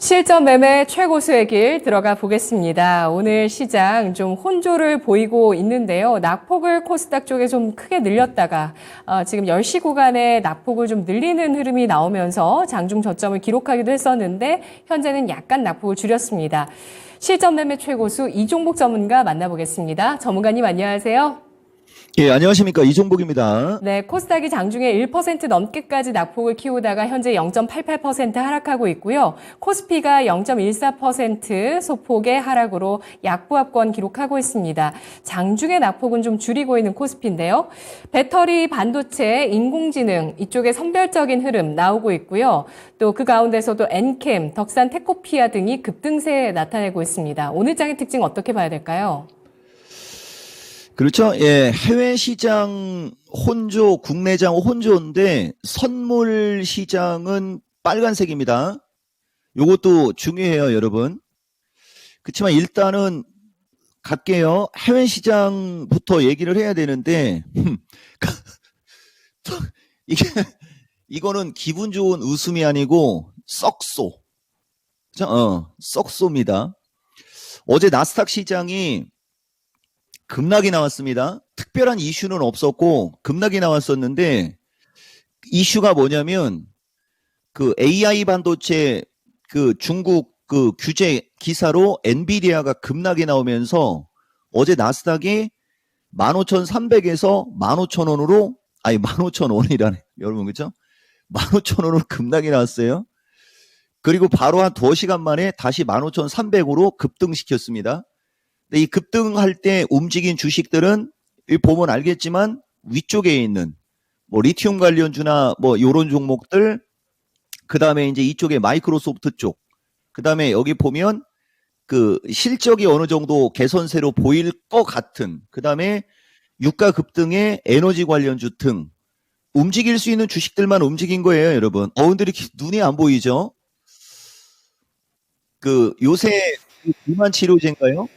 실전 매매 최고수의 길 들어가 보겠습니다. 오늘 시장 좀 혼조를 보이고 있는데요. 낙폭을 코스닥 쪽에 좀 크게 늘렸다가 지금 10시 구간에 낙폭을 좀 늘리는 흐름이 나오면서 장중 저점을 기록하기도 했었는데 현재는 약간 낙폭을 줄였습니다. 실전 매매 최고수 이종복 전문가 만나보겠습니다. 전문가님 안녕하세요. 예, 안녕하십니까. 이종복입니다. 네, 코스닥이 장중에 1% 넘게까지 낙폭을 키우다가 현재 0.88% 하락하고 있고요. 코스피가 0.14% 소폭의 하락으로 약보합권 기록하고 있습니다. 장중의 낙폭은 좀 줄이고 있는 코스피인데요. 배터리, 반도체, 인공지능 이쪽에 선별적인 흐름 나오고 있고요. 또 그 가운데서도 엔캠, 덕산 테코피아 등이 급등세 나타내고 있습니다. 오늘 장의 특징 어떻게 봐야 될까요? 그렇죠. 예, 해외 시장 혼조, 국내장 혼조인데 선물 시장은 빨간색입니다. 요것도 중요해요, 여러분. 그렇지만 일단은 갈게요. 해외 시장부터 얘기를 해야 되는데 이게 이거는 기분 좋은 웃음이 아니고 썩소. 썩소입니다. 어제 나스닥 시장이 급락이 나왔습니다. 특별한 이슈는 없었고 급락이 나왔었는데 이슈가 뭐냐면 그 AI 반도체 그 중국 그 규제 기사로 엔비디아가 급락이 나오면서 어제 나스닥이 15,300에서 15,000원으로 15,000원이라네. 여러분 그죠? 15,000원으로 급락이 나왔어요. 그리고 바로 한 2시간 만에 다시 15,300으로 급등시켰습니다. 이 급등할 때 움직인 주식들은 보면 알겠지만 위쪽에 있는 뭐 리튬 관련주나 뭐 요런 종목들, 그다음에 이제 이쪽에 마이크로소프트 쪽, 그다음에 여기 보면 그 실적이 어느 정도 개선세로 보일 것 같은, 그다음에 유가 급등의 에너지 관련주 등 움직일 수 있는 주식들만 움직인 거예요, 여러분. 근데 이렇게 눈이 안 보이죠? 그 요새 비만 치료제인가요?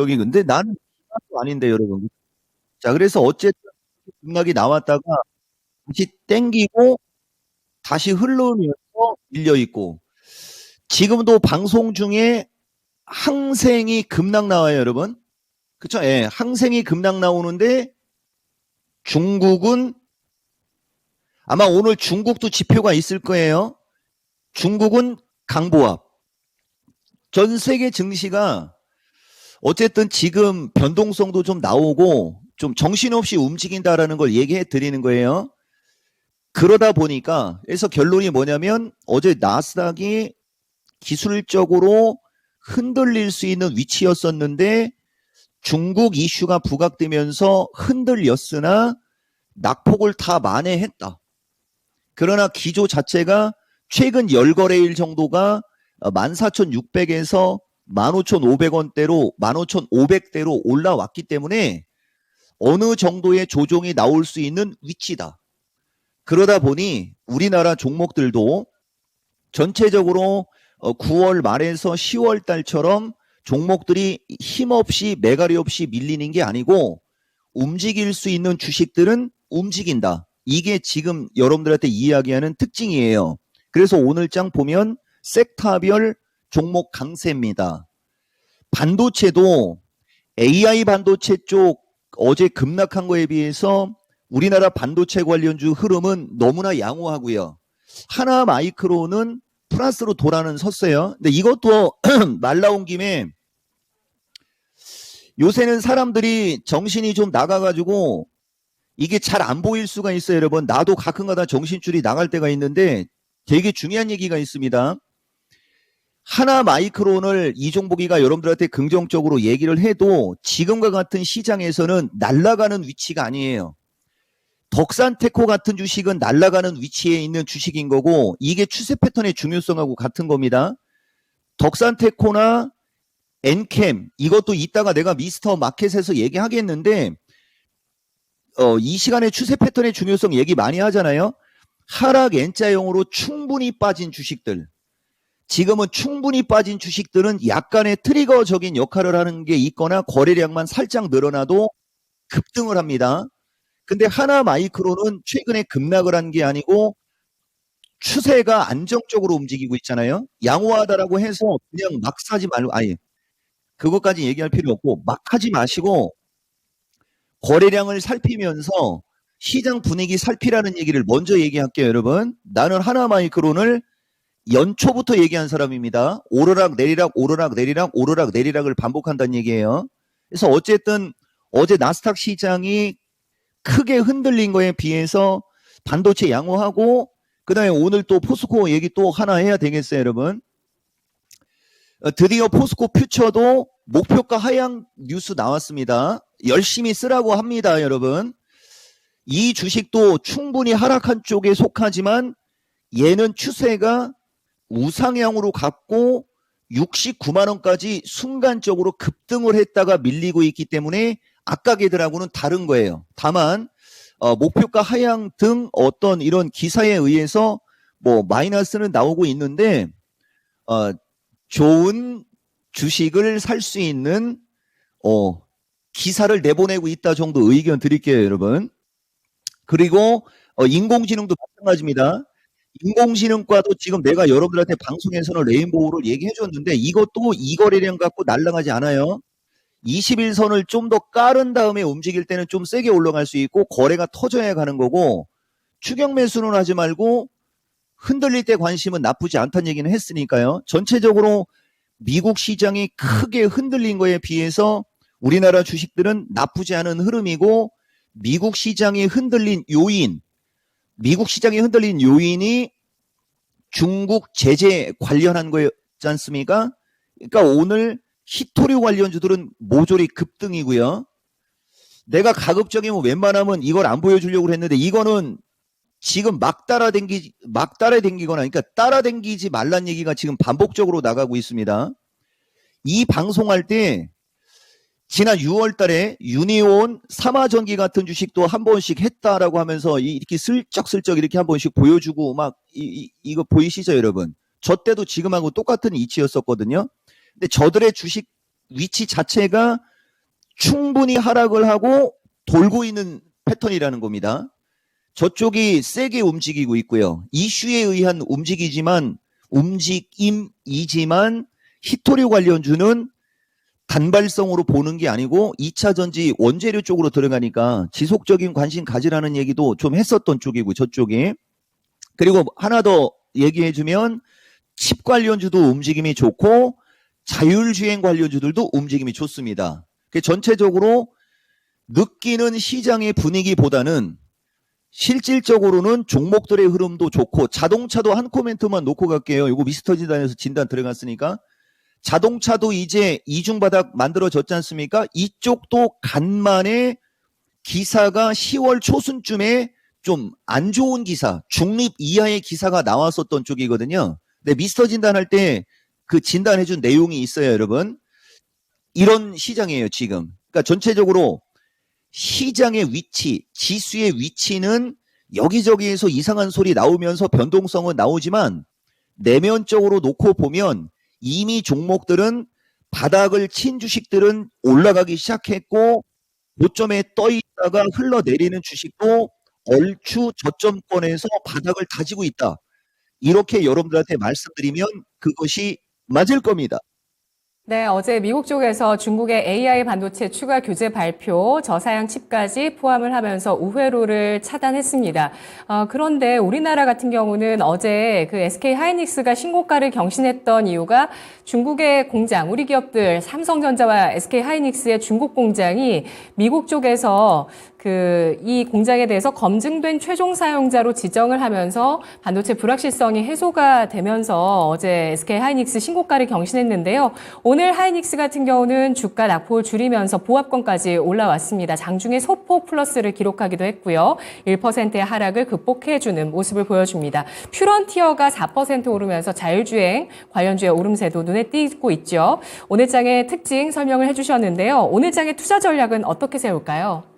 근데 나는 비만도 아닌데, 여러분. 자, 그래서 어쨌든 급락이 나왔다가 다시 땡기고 다시 흘러오면서 밀려 있고, 지금도 방송 중에 항생이 급락 나와요, 여러분. 그쵸? 예, 항생이 급락 나오는데 중국은 아마 오늘 중국도 지표가 있을 거예요. 중국은 강보합. 전 세계 증시가 어쨌든 지금 변동성도 좀 나오고 좀 정신없이 움직인다라는 걸 얘기해 드리는 거예요. 그러다 보니까 그래서 결론이 뭐냐면 어제 나스닥이 기술적으로 흔들릴 수 있는 위치였었는데 중국 이슈가 부각되면서 흔들렸으나 낙폭을 다 만회했다. 그러나 기조 자체가 최근 10거래일 정도가 14,600에서 15,500원대로 15,500대로 올라왔기 때문에 어느 정도의 조정이 나올 수 있는 위치다. 그러다 보니 우리나라 종목들도 전체적으로 9월 말에서 10월 달처럼 종목들이 힘없이 매가리 없이 밀리는 게 아니고 움직일 수 있는 주식들은 움직인다. 이게 지금 여러분들한테 이야기하는 특징이에요. 그래서 오늘 장 보면 섹터별 종목 강세입니다. 반도체도 AI 반도체 쪽 어제 급락한 거에 비해서 우리나라 반도체 관련주 흐름은 너무나 양호하고요. 하나 마이크로는 플러스로 돌아는 섰어요. 근데 이것도 말 나온 김에 요새는 사람들이 정신이 좀 나가가지고 이게 잘 안 보일 수가 있어요, 여러분. 나도 가끔가다 정신줄이 나갈 때가 있는데 되게 중요한 얘기가 있습니다. 하나 마이크론을 이종복이가 여러분들한테 긍정적으로 얘기를 해도 지금과 같은 시장에서는 날아가는 위치가 아니에요. 덕산테코 같은 주식은 날아가는 위치에 있는 주식인 거고 이게 추세 패턴의 중요성하고 같은 겁니다. 덕산테코나 엔캠 이것도 이따가 내가 미스터 마켓에서 얘기하겠는데 이 시간에 추세 패턴의 중요성 얘기 많이 하잖아요. 하락 N자형으로 충분히 빠진 주식들, 지금은 충분히 빠진 주식들은 약간의 트리거적인 역할을 하는 게 있거나 거래량만 살짝 늘어나도 급등을 합니다. 근데 하나 마이크로는 최근에 급락을 한 게 아니고 추세가 안정적으로 움직이고 있잖아요. 양호하다라고 해서 그냥 막 사지 말고, 아니, 그것까지 얘기할 필요 없고, 막 하지 마시고, 거래량을 살피면서 시장 분위기 살피라는 얘기를 먼저 얘기할게요, 여러분. 나는 하나마이크론을 연초부터 얘기한 사람입니다. 오르락 내리락 오르락 내리락 오르락 내리락을 반복한다는 얘기예요. 그래서 어쨌든 어제 나스닥 시장이 크게 흔들린 거에 비해서 반도체 양호하고 그다음에 오늘 또 포스코 얘기 또 하나 해야 되겠어요, 여러분. 드디어 포스코 퓨처도 목표가 하향 뉴스 나왔습니다. 열심히 쓰라고 합니다, 여러분. 이 주식도 충분히 하락한 쪽에 속하지만 얘는 추세가 우상향으로 갔고 69만 원까지 순간적으로 급등을 했다가 밀리고 있기 때문에 아까 걔들하고는 다른 거예요. 다만 목표가 하향 등 어떤 이런 기사에 의해서 뭐 마이너스는 나오고 있는데 좋은 주식을 살 수 있는 기사를 내보내고 있다 정도 의견 드릴게요, 여러분. 그리고 인공지능도 마찬가지입니다. 인공지능과도 지금 내가 여러분들한테 방송에서는 레인보우를 얘기해 줬는데 이것도 이 거래량 갖고 날아가지 않아요. 21선을 좀 더 깔은 다음에 움직일 때는 좀 세게 올라갈 수 있고 거래가 터져야 가는 거고 추격 매수는 하지 말고 흔들릴 때 관심은 나쁘지 않다는 얘기는 했으니까요. 전체적으로 미국 시장이 크게 흔들린 거에 비해서 우리나라 주식들은 나쁘지 않은 흐름이고 미국 시장이 흔들린 요인이 중국 제재 관련한 거였지 않습니까? 그러니까 오늘 히토류 관련주들은 모조리 급등이고요. 내가 가급적이면 웬만하면 이걸 안 보여주려고 했는데 이거는 지금 막 따라댕기거나 그러니까 따라댕기지 말란 얘기가 지금 반복적으로 나가고 있습니다. 이 방송할 때 지난 6월 달에 유니온, 삼화전기 같은 주식도 한 번씩 했다라고 하면서 이렇게 슬쩍슬쩍 이렇게 한 번씩 보여주고 막 이거 보이시죠, 여러분? 저 때도 지금하고 똑같은 위치였었거든요. 근데 저들의 주식 위치 자체가 충분히 하락을 하고 돌고 있는 패턴이라는 겁니다. 저쪽이 세게 움직이고 있고요. 이슈에 의한 움직임이지만 히토류 관련주는 단발성으로 보는 게 아니고 2차 전지 원재료 쪽으로 들어가니까 지속적인 관심 가지라는 얘기도 좀 했었던 쪽이고 저쪽이. 그리고 하나 더 얘기해주면 칩 관련주도 움직임이 좋고 자율주행 관련주들도 움직임이 좋습니다. 전체적으로 느끼는 시장의 분위기보다는 실질적으로는 종목들의 흐름도 좋고 자동차도 한 코멘트만 놓고 갈게요. 이거 미스터 진단에서 진단 들어갔으니까. 자동차도 이제 이중바닥 만들어졌지 않습니까? 이쪽도 간만에 기사가 10월 초순쯤에 좀 안 좋은 기사, 중립 이하의 기사가 나왔었던 쪽이거든요. 근데 미스터 진단할 때 그 진단해준 내용이 있어요, 여러분. 이런 시장이에요, 지금. 그러니까 전체적으로 시장의 위치, 지수의 위치는 여기저기에서 이상한 소리 나오면서 변동성은 나오지만 내면적으로 놓고 보면 이미 종목들은 바닥을 친 주식들은 올라가기 시작했고 고점에 떠 있다가 흘러내리는 주식도 얼추 저점권에서 바닥을 다지고 있다. 이렇게 여러분들한테 말씀드리면 그것이 맞을 겁니다. 네, 어제 미국 쪽에서 중국의 AI 반도체 추가 규제 발표, 저사양 칩까지 포함을 하면서 우회로를 차단했습니다. 그런데 우리나라 같은 경우는 어제 그 SK 하이닉스가 신고가를 경신했던 이유가 중국의 공장, 우리 기업들 삼성전자와 SK 하이닉스의 중국 공장이 미국 쪽에서 이 공장에 대해서 검증된 최종 사용자로 지정을 하면서 반도체 불확실성이 해소가 되면서 어제 SK 하이닉스 신고가를 경신했는데요. 오늘 하이닉스 같은 경우는 주가 낙폭을 줄이면서 보합권까지 올라왔습니다. 장중에 소폭 플러스를 기록하기도 했고요. 1%의 하락을 극복해주는 모습을 보여줍니다. 퓨런티어가 4% 오르면서 자율주행 관련주의 오름세도 눈에 띄고 있죠. 오늘 장의 특징 설명을 해주셨는데요. 오늘 장의 투자 전략은 어떻게 세울까요?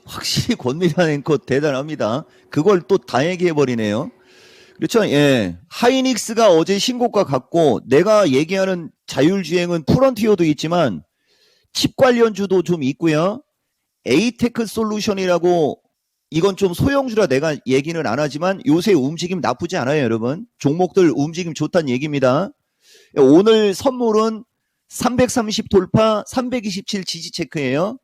확실히 권미란 앵커 대단합니다. 그걸 또 다 얘기해버리네요. 그렇죠. 예. 하이닉스가 어제 신고가 갔고 내가 얘기하는 자율주행은 프론티어도 있지만 칩 관련주도 좀 있고요. 에이테크 솔루션이라고 이건 좀 소형주라 내가 얘기는 안 하지만 요새 움직임 나쁘지 않아요, 여러분. 종목들 움직임 좋다는 얘기입니다. 오늘 선물은 330 돌파, 327 지지 체크예요.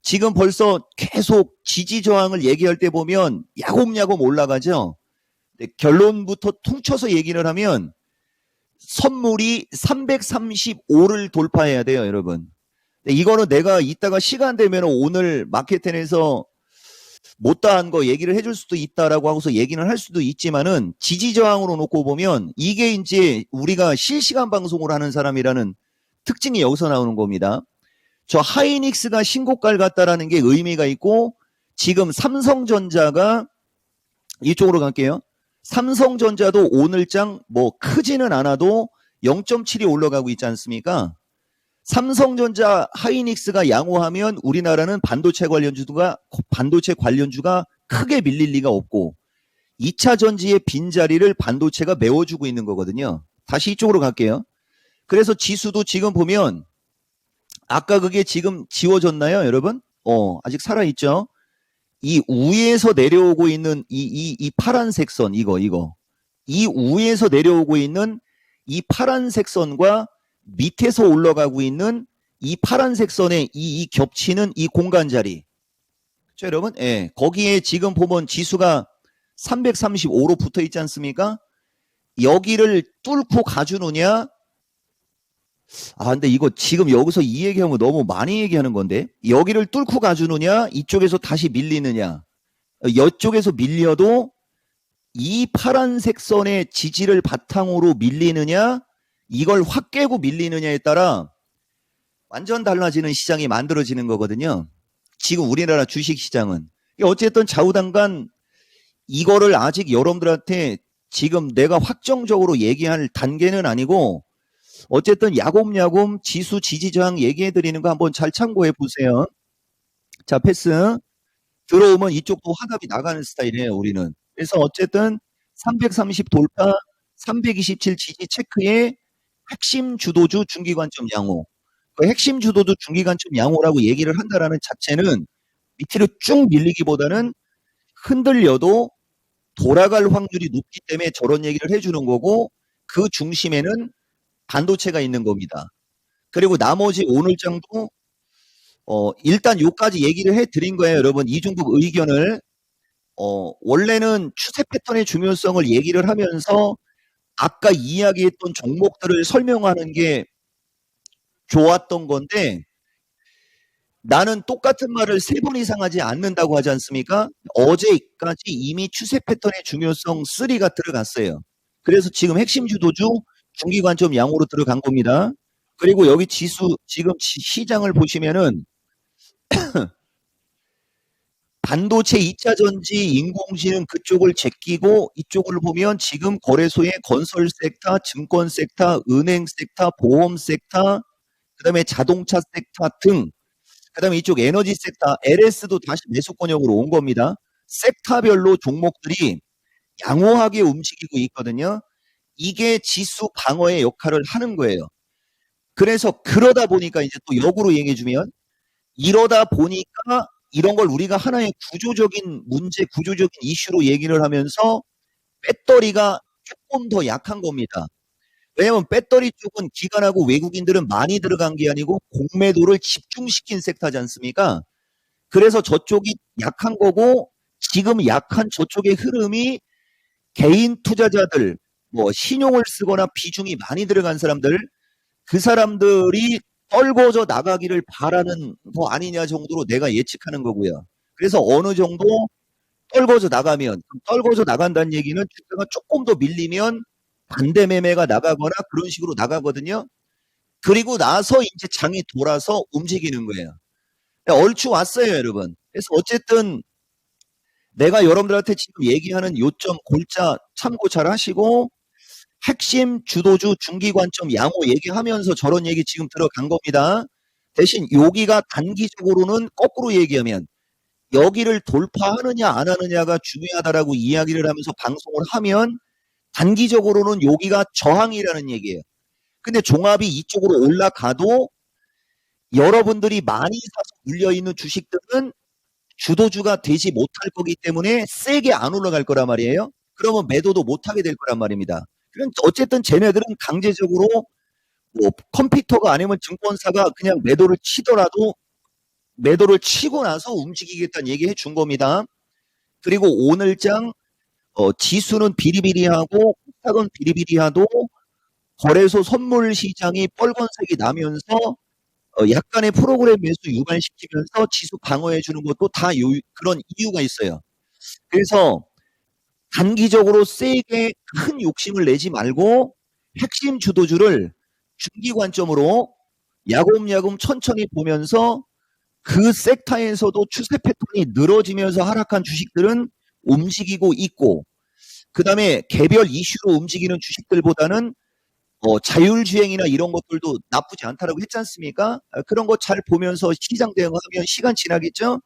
지금 벌써 계속 지지 저항을 얘기할 때 보면 야곱야곱 올라가죠. 결론부터 퉁쳐서 얘기를 하면 선물이 335를 돌파해야 돼요, 여러분. 이거는 내가 이따가 시간 되면 오늘 마켓텐에서 못다한 거 얘기를 해줄 수도 있다라고 하고서 얘기는 할 수도 있지만은 지지 저항으로 놓고 보면 이게 이제 우리가 실시간 방송을 하는 사람이라는 특징이 여기서 나오는 겁니다. 저 하이닉스가 신고가를 갔다라는 게 의미가 있고 지금 삼성전자가 이쪽으로 갈게요. 삼성전자도 오늘장 뭐 크지는 않아도 0.7이 올라가고 있지 않습니까? 삼성전자 하이닉스가 양호하면 우리나라는 반도체 관련주가 크게 밀릴 리가 없고 2차 전지의 빈자리를 반도체가 메워주고 있는 거거든요. 다시 이쪽으로 갈게요. 그래서 지수도 지금 보면 아까 그게 지금 지워졌나요, 여러분? 아직 살아있죠? 이 위에서 내려오고 있는 이 파란색 선, 이거. 이 위에서 내려오고 있는 이 파란색 선과 밑에서 올라가고 있는 이 파란색 선에 이 겹치는 이 공간 자리. 그렇죠, 여러분? 예. 거기에 지금 보면 지수가 335로 붙어 있지 않습니까? 여기를 뚫고 가주느냐? 근데 이거 지금 여기서 이 얘기하면 너무 많이 얘기하는 건데. 여기를 뚫고 가주느냐? 이쪽에서 다시 밀리느냐? 이쪽에서 밀려도 이 파란색 선의 지지를 바탕으로 밀리느냐? 이걸 확 깨고 밀리느냐에 따라 완전 달라지는 시장이 만들어지는 거거든요. 지금 우리나라 주식시장은. 어쨌든 좌우당간 이거를 아직 여러분들한테 지금 내가 확정적으로 얘기할 단계는 아니고 어쨌든 야곱야곱 지수 지지저항 얘기해드리는 거 한번 잘 참고해 보세요. 자, 패스. 들어오면 이쪽도 화답이 나가는 스타일이에요, 우리는. 그래서 어쨌든 330 돌파, 327 지지 체크에 핵심 주도주 중기관점 양호. 그 핵심 주도주 중기관점 양호라고 얘기를 한다라는 자체는 밑으로 쭉 밀리기보다는 흔들려도 돌아갈 확률이 높기 때문에 저런 얘기를 해주는 거고 그 중심에는 반도체가 있는 겁니다. 그리고 나머지 오늘장도 일단 요까지 얘기를 해드린 거예요, 여러분. 이중국 의견을 원래는 추세 패턴의 중요성을 얘기를 하면서 아까 이야기했던 종목들을 설명하는 게 좋았던 건데 나는 똑같은 말을 3번 이상 하지 않는다고 하지 않습니까? 어제까지 이미 추세 패턴의 중요성 3가 들어갔어요. 그래서 지금 핵심 주도주 중기관점 양호로 들어간 겁니다. 그리고 여기 지수 지금 시장을 보시면은 반도체 2차 전지 인공지능 그쪽을 제끼고 이쪽을 보면 지금 거래소의 건설 섹터, 증권 섹터, 은행 섹터, 보험 섹터, 그다음에 자동차 섹터 등 그다음에 이쪽 에너지 섹터, LS도 다시 매수권역으로 온 겁니다. 섹터별로 종목들이 양호하게 움직이고 있거든요. 이게 지수 방어의 역할을 하는 거예요. 그래서 그러다 보니까 이제 또 역으로 얘기해주면 이러다 보니까 이런 걸 우리가 하나의 구조적인 문제, 구조적인 이슈로 얘기를 하면서 배터리가 조금 더 약한 겁니다. 왜냐하면 배터리 쪽은 기관하고 외국인들은 많이 들어간 게 아니고 공매도를 집중시킨 섹터지 않습니까? 그래서 저쪽이 약한 거고 지금 약한 저쪽의 흐름이 개인 투자자들, 뭐 신용을 쓰거나 비중이 많이 들어간 사람들, 그 사람들이 떨궈져 나가기를 바라는 거 아니냐 정도로 내가 예측하는 거고요. 그래서 어느 정도 떨궈져 나가면, 떨궈져 나간다는 얘기는 주가가 조금 더 밀리면 반대 매매가 나가거나 그런 식으로 나가거든요. 그리고 나서 이제 장이 돌아서 움직이는 거예요. 얼추 왔어요, 여러분. 그래서 어쨌든 내가 여러분들한테 지금 얘기하는 요점 골자 참고 잘 하시고 핵심 주도주 중기관점 양호 얘기하면서 저런 얘기 지금 들어간 겁니다. 대신 여기가 단기적으로는 거꾸로 얘기하면 여기를 돌파하느냐 안 하느냐가 중요하다라고 이야기를 하면서 방송을 하면 단기적으로는 여기가 저항이라는 얘기예요. 근데 종합이 이쪽으로 올라가도 여러분들이 많이 사서 물려있는 주식들은 주도주가 되지 못할 거기 때문에 세게 안 올라갈 거란 말이에요. 그러면 매도도 못하게 될 거란 말입니다. 그럼 어쨌든 쟤네들은 강제적으로 뭐 컴퓨터가 아니면 증권사가 그냥 매도를 치더라도 매도를 치고 나서 움직이겠다는 얘기해 준 겁니다. 그리고 오늘장 지수는 비리비리하고 코스닥은 비리비리하도 거래소 선물 시장이 빨간색이 나면서 약간의 프로그램 매수 유발시키면서 지수 방어해 주는 것도 다 그런 이유가 있어요. 그래서 단기적으로 세게 큰 욕심을 내지 말고 핵심 주도주를 중기 관점으로 야금야금 천천히 보면서 그 섹터에서도 추세 패턴이 늘어지면서 하락한 주식들은 움직이고 있고, 그 다음에 개별 이슈로 움직이는 주식들보다는 자율주행이나 이런 것들도 나쁘지 않다라고 했지 않습니까? 그런 거 잘 보면서 시장 대응하면 시간 지나겠죠?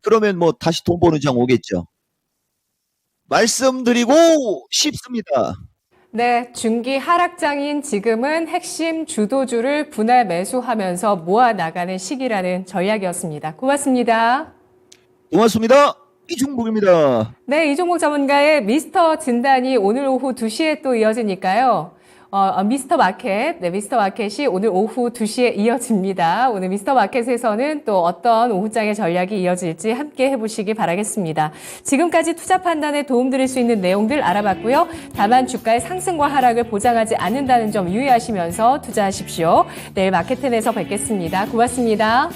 그러면 뭐 다시 돈 버는 장 오겠죠. 말씀드리고 싶습니다. 네, 중기 하락장인 지금은 핵심 주도주를 분할 매수하면서 모아 나가는 시기라는 전략이었습니다. 고맙습니다. 고맙습니다. 이종복입니다. 네, 이종목 전문가의 미스터 진단이 오늘 오후 2시에 또 이어지니까요. 미스터 마켓, 네, 미스터 마켓이 오늘 오후 2시에 이어집니다. 오늘 미스터 마켓에서는 또 어떤 오후장의 전략이 이어질지 함께 해보시기 바라겠습니다. 지금까지 투자 판단에 도움드릴 수 있는 내용들 알아봤고요. 다만 주가의 상승과 하락을 보장하지 않는다는 점 유의하시면서 투자하십시오. 내일 마켓텐에서 뵙겠습니다. 고맙습니다.